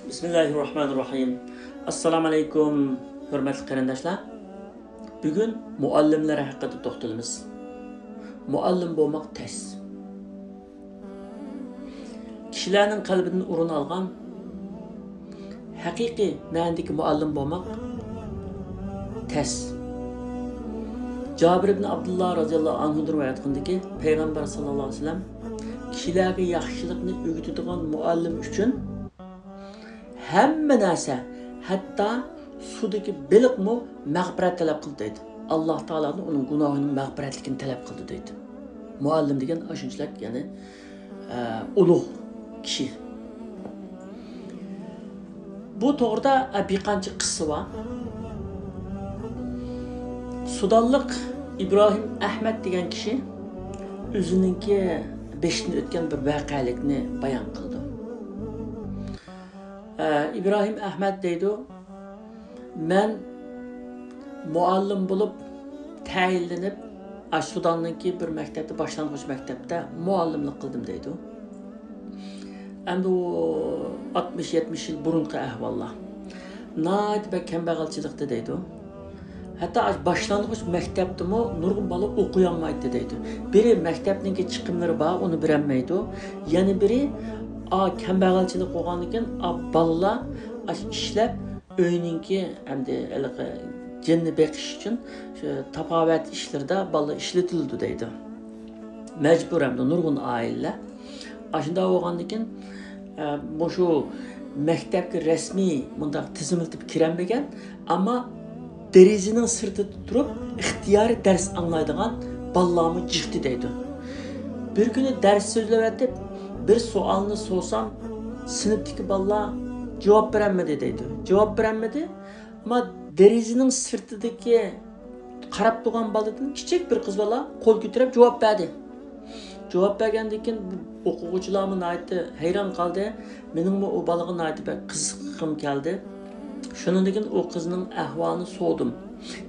Bismillahirrahmanirrahim. Assalamu alaykum, hurmatli qarindoshlar. Bugun muallimlar haqida to'xtalamiz. Muallim bo'lmoq tez. Kishilarning qalbidan o'rin olgan haqiqiy ma'nodagi muallim bo'lmoq tez. Jabir ibn Abdullah radhiyallohu anhu rivoyat qildiki, payg'ambar sallallohu alayhi vasallam kishilarga yaxshilikni o'rgatadigan muallim uchun hamma narsa, hatto sudagi baliqmi mag'firat talab qildi deydi. Alloh taolaning uning gunohining mag'firatligini talab qildi deydi. Muallim degan shunchalik, ya'ni ulug' kishi. Bu to'g'rida bir qancha qissa bor. Sudanlik İbrahim Ahmed degan kishi o'zininki beshdan o'tgan bir voqealikni bayon qildi. İbrahim Ahmed deydi, men muallim bo'lib tayinlanib, Sudan'daki bir maktabda, başlangıç maktabda muallimlik qildim deydi. Endi o 60-70 yıl burunqi ahvollar. Nayt ve kambag'alchilikda deydi. Hatta başlangıç maktabda mı nurg'un bola o'qiy olmaydi deydi. Biri maktabningki chiqimlari bor, uni berolmaydi. Yana biri kambag'alchilik bo'lgan ekan, bolalar ishlab uyninki hamda jinni beqish uchun shu tapovat ishlarda bolalar ishlatildi deydi. Majbur hamda nurg'un oilalar shunda bo'lgan ekan, shu maktabga rasmiy bundaq tizimlitib kiranmagan, ammo derazaning sirtida turib ixtiyoriy dars anglaydigan bolalarni chiqdi deydi. Bir kuni dars so'zlayotib bir sualını sorsam sınıftaki balla cevap veremedi deydi. Cevap veremedi ama derizinin sırtındaki qarab turgan baladan kichik bir kız bala qo'l ko'tarib cevap verdi. Cevap bergandan keyin o'quvchilarning aytdi, hayron qoldi. Mening o balag'ini aytib qiziqim keldi. Shundan keyin o qizning ahvolini so'radim.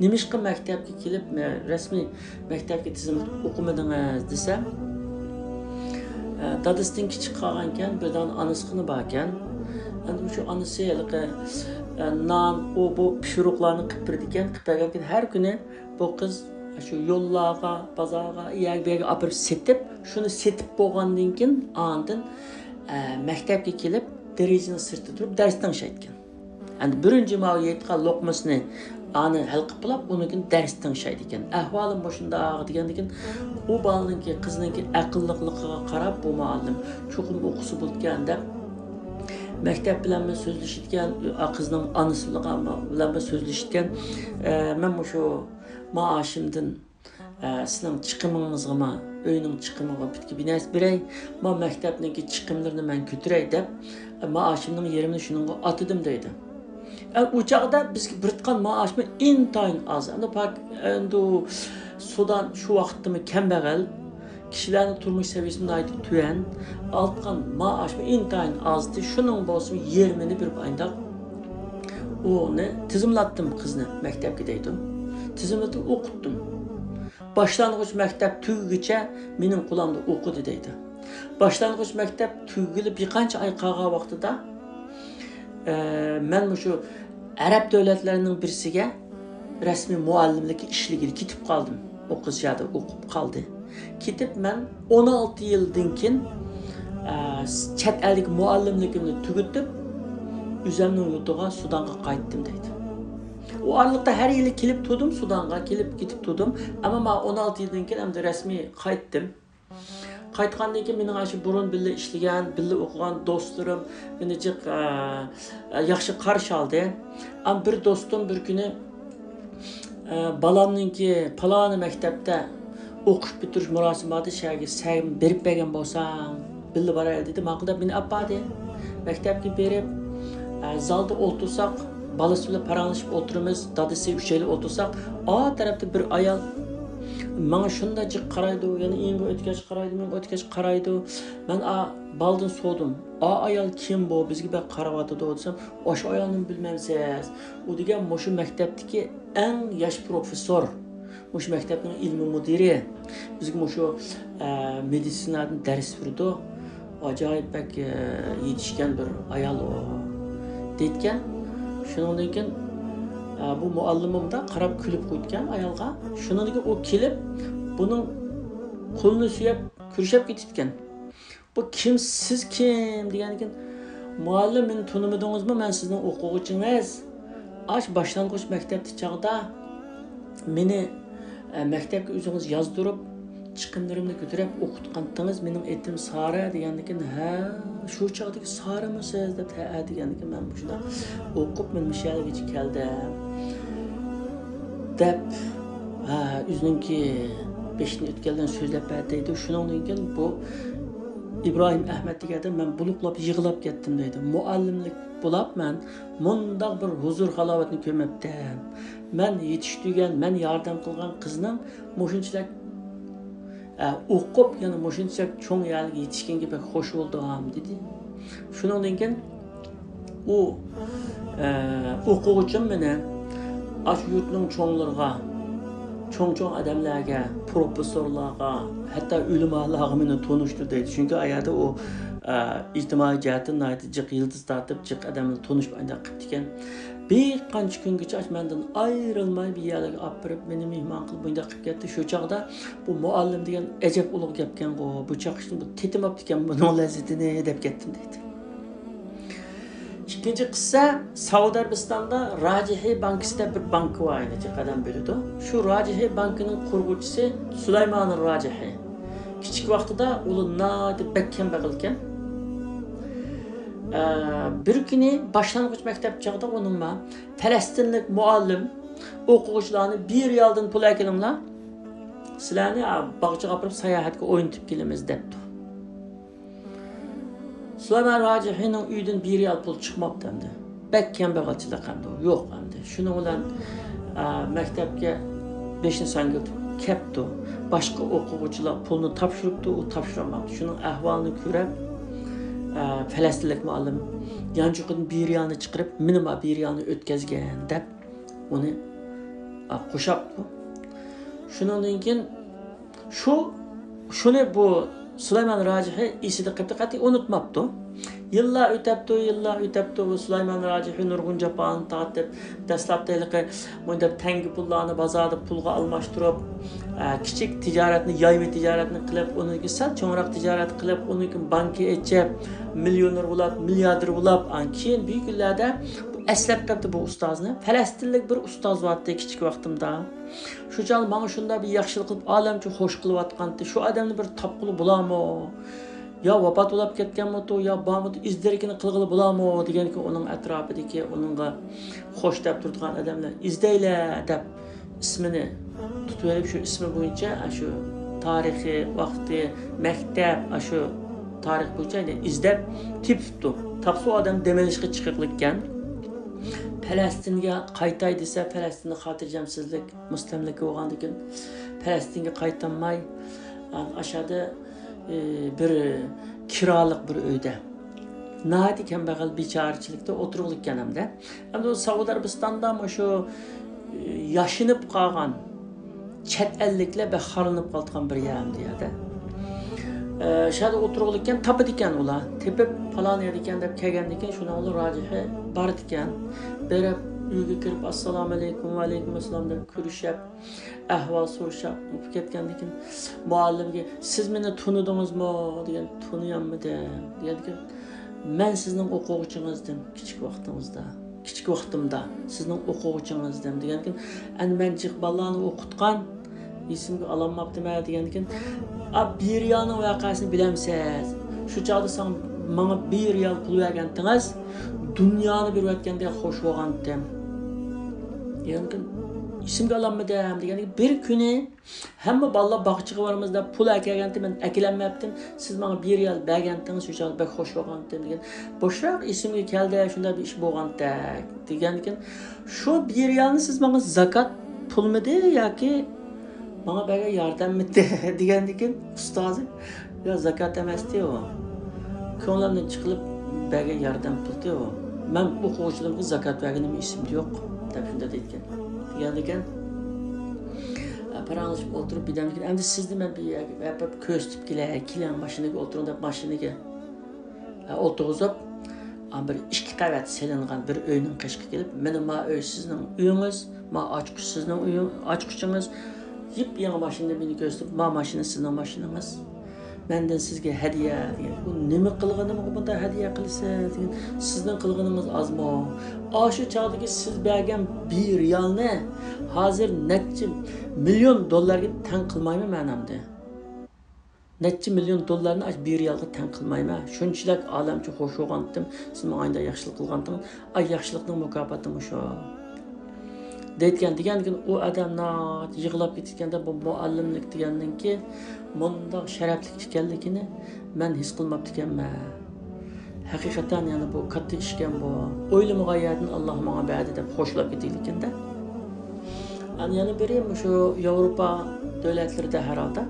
Nimishqa maktabga kelib, rasmiy maktabga tizimli o'qimadingiz desam, dadasidan kichik qolgankan, birdan anasini borkan, endi shu anasi non, bu pishiriqlarni qilib berdikan, qilib bergankan, har kuni bu qiz shu yo'llarga, bozorga, yerga olib setib, shuni setib bo'lgandan keyin ondan maktabga kelib, derazaning sirtida turib dars tinglashayotgan. Endi birinchi ma'lumotga loqmasini ani hal qilib bo'lib, undan dars tinglashaydi ekan. Ahvolim shunday degandan keyin u bolaninki, qizninki aqlliqligiga qarab bu muallim cho'qim o'qisi bo'lgan deb maktab bilan so'zlashgan, qizning onasi bilan so'zlashgan, men shu maoshimdan sizning chiqimingizga, uyning chiqimiga bitki binas beray, men maktabningki chiqimlarini men ko'taray deb maoshimning yerimini shuningga atadim deydi. O çağda biz birtqan maaşımı intayin az. Endi Sudan şu vaqtda mı kambag'al, kishilarning turmush seviyesini aytib tuyan, altqan maaşımı intayin azdı. Şunun bo'lsin yerimini bir ayndaq onu tizimlatdim qizni maktabga deydi. Tizimlatib o'qitdim. Başlangıç maktab tugigacha mening qulamda o'qidi deydi. Başlangıç maktab tugilib bir qancha ay qolgan vaqtida men shu Arab davlatlarining birisiga rasmiy muallimlikka ishligini ketib qoldim. O qiz yerda o'qib qoldi. Ketib men 16 yildan keyin chet ellik muallimligimni tugatib, o'zimning yurtiga Sudanga qaytdim deydi. O aralıkta her yili kelib turdim Sudanga, kelib ketib turdim, ammo men 16 yildan keyin hamda rasmiy qaytdim. Qaytgandan keyin mening shu burun birga ishlagan, birga o'qigan do'stlarim meni yaxshi qarshi oldi. Am bir do'stim bir kuni balamninki paloni maktabda o'qish bitirish murosimati shaga sayim berib bergan bo'lsam, birga boray dedi. Maqda meni apadi. Maktabga berib, zalda o'tirsak, balasi bilan paranglashib o'tiramiz, dadasi uchayli o'tirsak, o tarafda bir ayol bana shundacha qaraydi, yana engi o'tkach qaraydi, men o'tkach qaraydi. Men baldan so'dim. Ayol kim bu? Bizga bir qarayotdi desam, o'sha ayolni bilmaysiz. U degan shu maktabdagi eng yosh professor, shu maktabning ilmiy mudiri. Bizga shu meditsinadan dars berdi. acayip bak yetişken bir ayal o deyken shundan keyin bu muallimim da qarab kulib qo'ygan ayolga. Shundan keyin u kelib buning qo'lini suyab kurshab ketgan. Bu kim, siz kim degandan keyin muallim, meni tanimidingizmi? Men sizning o'quvchingiz. Ash boshlang'ich maktabda chaqda meni maktabga o'zingiz yozdirib chiqimlarimni ko'tarib o'qitgandingiz. Mening etim Sara degandan keyin ha, shu chaqdagi Saramisiz deb ha degandan keyin men shunda o'qib men mishaligacha keldim deb o'ziningki beshini o'tgandan so'zlab berdi. Shundan keyin bu İbrahim Ahmet deganda men buluqlab yig'lab ketdim deydi. Muallimlik bo'lib men mundaq bir huzur halovatni ko'rmabdim. Men yetishtirgan, men yordam qilgan qizning mushunchalik o'qib, yana mushunchalik cho'ng yerga yetishganga bek xush bo'ldim dedi. Shundan keyin u o'quvchim meni ash yurtning cho'nglarga, cho'ng adamlarga, professorlarga, hatto ulamolarga meni tanishtirdi deydi. Chunki ayada u ijtimoiy jihatdan jiq yıldız tortib, jiq adamni tanishib anda qilib ekan. Bir qancha kungacha mendan ayrilmay bir yerlarga olib borib, meni mehmon qilib bunda qilib ketdi. Shu chaqda bu muallim degan ajab ulug' gapkan bu chaqishni bu tetimabdi ekan, buning lazzatini deb ketdim deydi. İkinci qissa Saudiya Arabistonda Rajihi bankisida bir bank var edi, qadam bo'ladi. Shu Rajihi bankining qurg'uvchisi Sulaymon Rajihi. Kichik vaqtida u nadi bekkan bag'ilgan. Bir kuni boshlang'ich maktab chog'da uning Falastinlik muallim o'quvchilarni 1 riyaldan pul akelinglar. Sizlarni bog'chaga olib sayohatga o'ynatib kelamiz debdi. Sulaymon Rajihining uydan 1 riyal pul chiqmabdi endi. Bekkan bag'ilchilik hamdi yo'q endi. Shuning bilan maktabga 5-sinfga kepti. Başqa o'quvchilar pulni topshiribdi, u topshirmabdi. Shuning ahvolini ko'rib Falastinlik muallim yanchuqdan 1 riyalni chiqarib, meni 1 riyalni o'tkazgan deb uni qo'shabdi. Shundan keyin shuni bu Sulaymon Rajihi esida qat'iy unutmabdi. Yıllar ötəbdi bu Sulaymon Rajihi nurgun japan tatib dastlabdagi bunda tangi pullarni bozorda pulga almashtirib, kichik tijoratni, yayma tijoratni qilib, uniki sal cho'ngroq tijorat qilib, uniki banki echib, millioner bo'lib, milliarder bo'lib, keyin buyuk yillarda eslab qoldi bu ustozni. Falastinlik bir ustoz vardı kichik vaqtimda. Shu chal menga shunda bir yaxshilik qilib, olamcha xo'sh qilyotgandi. Shu odamni bir topqili bo'larmi? Ya vafot bo'lib ketganmi-to, ya bormi-to, izdirikini qilg'ili bo'larmi deganki, uning atrofidagi uningga xo'sh deb turgan odamlar izdaylar deb ismini tutib olib, shu ismi bo'yicha shu tarixi, vaqti, maktab, shu tarix bo'yicha izdab tepibdi. Tapsu odam demelishga chiqiblikkan. Falastinga qaytay desa, Falastinni xotirjamsizlik, mustamlika bo'lgandan keyin Falastinga qaytanmay aşağıda bir kiralık bir uyda. Nahayet kambag'al bechorachilikda o'tirgan hamda. Endi o Saudiya Arabistonda şu yashinib qolgan chet elliklar ve xarinib qolgan bir yer deydi. Şada o'tirgan tapid ekan ular. Tepib falan yer ekan deb kelgandan keyin shuni ular Rajihi bar ekan. Berib uyga kirib assalomu alaykum va alaykum assalom deb ko'rishib, ahvol so'rashib ketgandan keyin muallimga siz meni tanidingizmi degan, taniyammi degan. Men sizning o'quvchingizdim kichik vaqtimda sizning o'quvchingizdim degan keyin, "Endi men chiq bolalarni o'qitgan, esimga ololmabdim" degan keyin, "1 riyalning voqeasini bilamsiz? Shu chog'da sen menga 1 riyal pul bergandingiz, dunyoni berib o'tganda xo'sh bo'lgandim." Yani isimga ololmadim degan. Bir kuni hamma bolalar bog'chaga boramiz deb pul akelganda men akilanmabdim. Siz menga 1 riyal bergandingiz, shu chog'da bek xo'sh bo'lgandim degan. Boshroq esimga keldi, shunda bir ish bo'lganda degan keyin, "Shu 1 riyalni siz menga zakat pulmidi yoki menga bergan yordammidi?" degandan keyin ustozi, "Yo, zakat emasdi u. Ko'nglimdan chiqilib bergan yordam puldi u. Men o'quvchilarga zakat berganim esimda yo'q." deb shunda deydi. Degandan paranglashib o'tirib birdan endi sizni men bir yerga ko'rsatib keling mashinaga o'tiring deb mashinaga o'tirg'izib, bir 2 qavat selingan bir uyning qishqiga kelib, "Meni ma uy sizning uyingiz, ma ochqich sizning ochqichingiz, yip yangi mashina meni ko'rsatib, ma mashina sizning mashinangiz. Menden sizga hadiya" degan. Bu nima qilganim bunda hadiya qilsa degan. Sizning qilganingiz azmo. Shu chog'dagi siz bergan 1 riyalni hozir necha million dollarga teng qilmayman menamda. Necha million dollarni 1 riyalga teng qilmayman. Shunchalik olamcha xo'sh bo'lgandim. Siz menga ayda yaxshilik qilgandingiz. Yaxshilikning mukofoti shu. Degan o odamlar yig'lab ketganda bu muallimlik degandanki bundoq sharafli ekanligini men his qilmabdi ekanman. Haqiqatan yani bu katta ish ekan bu. O'ylamagan yerdan Alloh menga berdi deb xo'shlab ketaylikanda. Yana biri shu Yevropa davlatlarida herhalde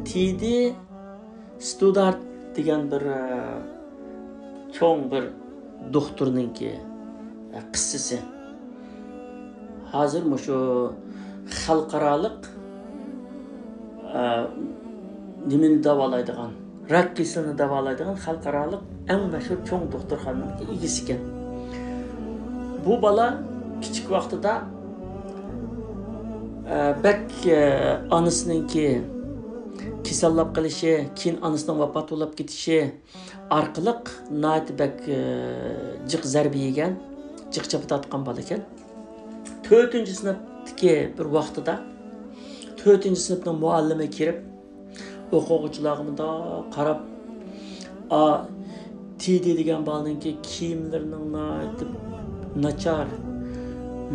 TD Studart degan bir cho'ng bir doktorninki qissasi. Hozir shu xalqaroliq nimani davolaydigan, rak kasalini davolaydigan xalqaroliq eng mashhur cho'ng doktorxonaning egasi ekan. Bu bola kichik vaqtida bak onasininki kasallab qilishi, keyin onasining vafot bo'lib ketishi orqali bak jiq zarba yegan, jiq chapatatgan bola ekan. 4-sinfdagi bir vaqtida 4-sinfning muallimi kirib, o'quvchilarga qarab, TD degan bolaninki kiyimlarining nachar,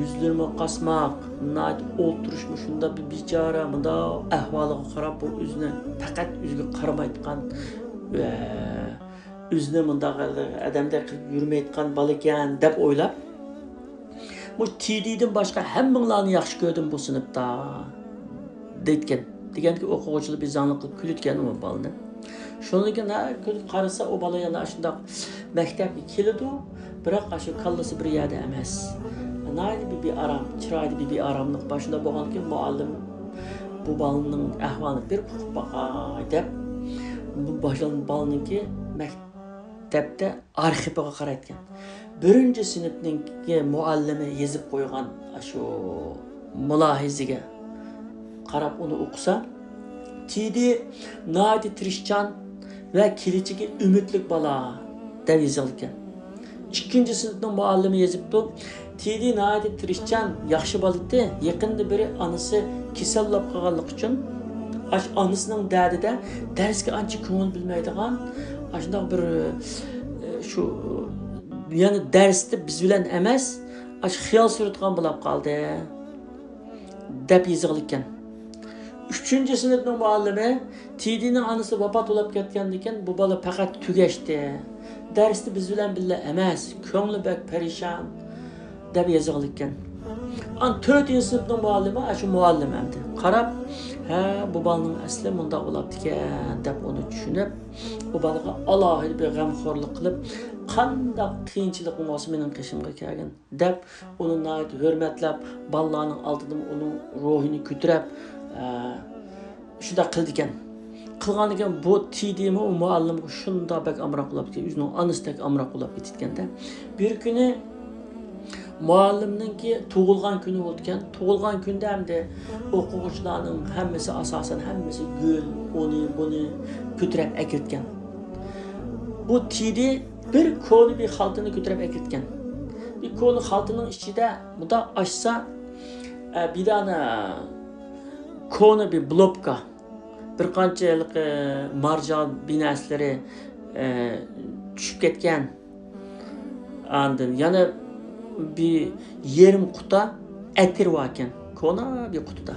yüzlerime qasmaq, o'ltirishmi shunda bir bechora, bunda ahvoliga qarab bu o'zini faqat o'ziga qaramayotgan, o'zini bunda odamdek qilib yurmayotgan bola ekan deb o'ylab, bu TD'dan boshqa hammanglarni yaxshi ko'rdim bu sinfda deytgan. Deganki o'quvchilar bezonlik qilib kulitgan u bolani. Shundan keyin qarasa o bola yana shundoq maktabga keladi, biroq shu kallasi bir yerda emas. Bir aram, chiroyli bir aramlik başında bo'lganki muallim bu bolaning ahvolini bir uqib boqay deb bu bolaninki maktabda arxiviga qarayotgan. 1-sinfning muallimi yezib qo'ygan shu mulohizaga qarab uni o'qisa, TD nadi tirishchan va kelichiga umidlik bola deb yozilgan. 2-sinfning muallimi yezibdi. TD nadi tirishchan, yaxshi bola edi. Yaqinda biri onasi kasallab qolganlik uchun onasining dardida darsga ancha ko'ngil bilmaydigan, shunday bir shu yani darsda biz bilan emas, xiyol suratgan bo'lib qoldi deb yozilgan. 3-sinfning muallimi TD'ning onasi vafot bo'lib ketgandan keyin bu bola faqat tugashdi. Darsda biz bilan birga emas, ko'ngli bak perişan deb yozilgan. 4-sinfning muallimi shu muallim endi qarab, bu bolaning asli bunda bo'libdi ekan deb uni tushunib, bu bolaga alohida bir g'amxo'rlik qilib, qanday qiyinchilik bo'lsa mening qishimga kelgan deb uni hurmatlab, bolalarning oldida uning ruhini ko'tarib, shunda qildi ekan. Qilgan ekan bu TD'mi o muallimga shunda bak amroq bo'lib ketdi, o'zining onasidek amroq bo'lib ketganda. Bir kuni muallimninki tug'ilgan kuni bo'lgan. Tug'ilgan kunda hamda o'quvchilarning hammasi asosan hammasi gul, buni ko'tarib akirtgan. Bu TD bir ko'ni bir xaltini ko'tarib akirtgan. Bir ko'ni xaltining ichida bunda açsa bir dana ko'ni bir blokka bir qanchalik marjon binaslari tushib ketgan. Andın yana bir yerim quta etir varken kona bir kutuda.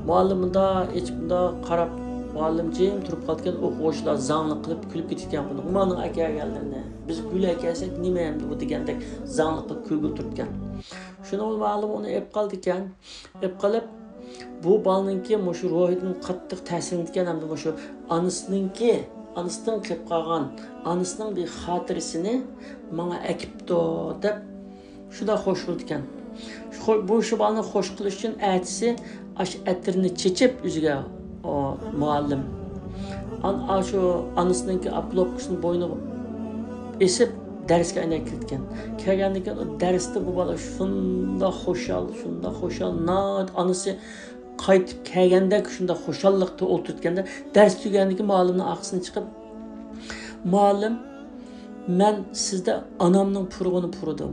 Muallimda hiç bunda qarab muallimcim turib qolgan o'quvchilar zangli qilib kulib ketgan buni. Ularning aka-akalarni biz gul akasak nima endi bu degandek zangli qilib kulgul turgan. Shuni muallim uni ep qoldi ekan. Ep qolib bu bolaninki shu ruhidan qattiq ta'sir etgan hamda shu onasininki onasidan qilib qolgan onasining bir xotirasini menga akibdi deb shunda xo'sh bo'ldi ekan. Bu shu bolani xo'sh qilish uchun aytisi ash atirni chechib o'ziga muallim Şu anısınınki aplopkısının boynu esip dersga aylanib ketgan. Kelgandan keyin o darsda bu bola shunda xo'shal, anisi qaytib kelganda shunda xo'shallikda o'tirganda dars tugagandan keyin muallimning aqsini chiqib, muallim, men sizda anamning purug'ini purdim.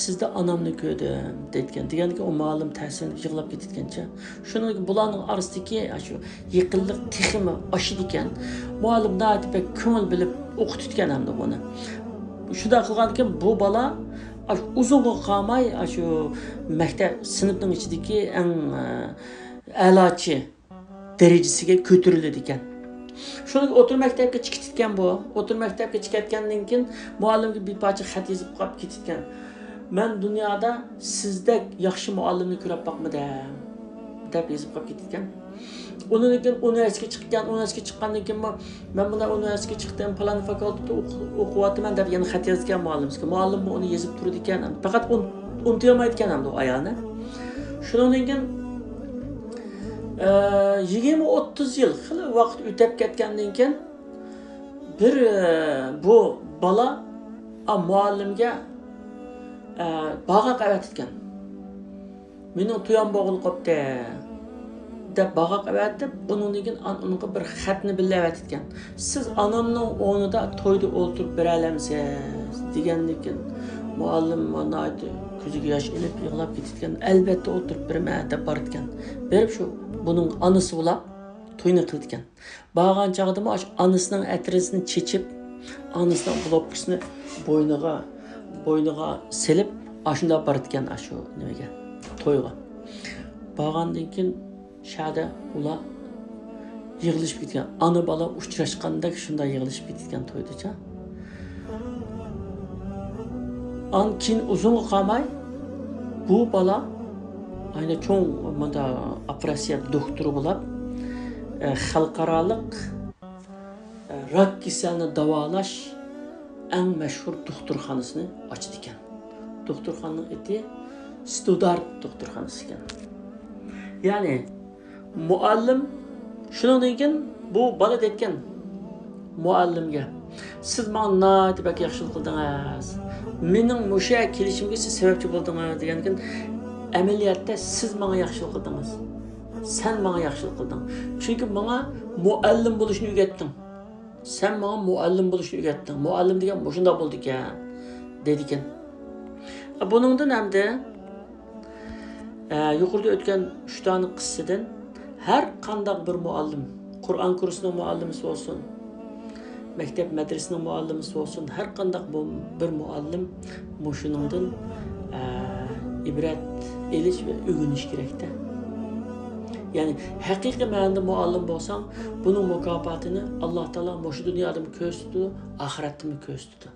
Sizda anamni ko'rdim degan. Deganki o muallim ta'sirlanib yig'lab ketgancha. Shuning bularning orasidagi shu yaqinlik texmi oshid ekan. Muallim natibak ko'ngil bilib o'qitgan hamda buni. Shunda qilganki bu bola uzunga qolmay shu maktab sinfning ichidagi eng a'lochi darajasiga ko'tariladi ekan. Shuni o'tir maktabga chiqitgan bu. O'tir maktabga chiqayotgandan keyin muallimga bir parcha xat yozib qolib ketgan. Men dunyoda sizdek yaxshi muallimni ko'rib boqmadim deb yozib qolib ketgan. Undan keyin universitetga chiqqandan keyin men bunda universitetga chiqdim, plan fakultetda o'qiyapman deb yana xat yozgan muallimga. Muallim uni yozib turdi ekan. Faqat unutmayotgan ham bu ayolni. Shundan keyin 20-30 yil xili vaqt o'tib ketgandan keyin bir bu bola muallimga bağa qavat etgan. Mening tuyam bo'g'il qopdi deb bağa qavat deb bundan keyin unga bir xatni bilavat etgan. Siz anamning o'rnida to'yda o'tirib bera olamsiz degandan keyin muallim mana aytdi, ko'ziga yosh ilib yig'lab ketgan. Albatta o'tirib beraman deb borgan. Berib shu buning anasi bo'lib to'yni qilgan. Bağan chaqda anasining atrisini chechib, anasining blokisini bo'yniga silib, ashunda borgan shu nimaga? To'yga. Bağandan keyin shada ular yig'ilishib ketgan. Ana bola uchrashganda shunda yig'ilishib ketgan to'ydacha. Keyin uzun qolmay bu bola ayni cho'ng bunda operatsiya doktori bo'lib, xalqaroliq rak kasalini davolash eng mashhur doktorxonasini ochdi ekan. Doktorxonaning iti Studart doktorxonasi ekan. Ya'ni muallim shundan keyin bu bola aytgan muallimga, siz menga natibak yaxshilik qildingiz. Mening musha kelishimga siz sababchi bo'ldingiz degandan keyin amaliyotda siz menga yaxshilik qildingiz. Sen menga yaxshilik qilding. Chunki menga muallim bo'lishni o'rgatding. Sen menga muallim bo'lishni o'rgatding. Muallim degan shunda bo'ldi ekan, dedi ekan. Buningdan hamda yuqorida o'tgan 3 tane qissadan har qanday bir muallim, Qur'on kursining muallimi bo'lsin, maktab madrasasining muallimi bo'lsin, har qanday bir muallim shuningdan ibrat elish va o'rganish kerakda. Yani haqiqiy ma'noda muallim bo'lsam, buning mukofotini Alloh taolo shu dunyoda ko'rsatdi, oxiratda ko'rsatdi.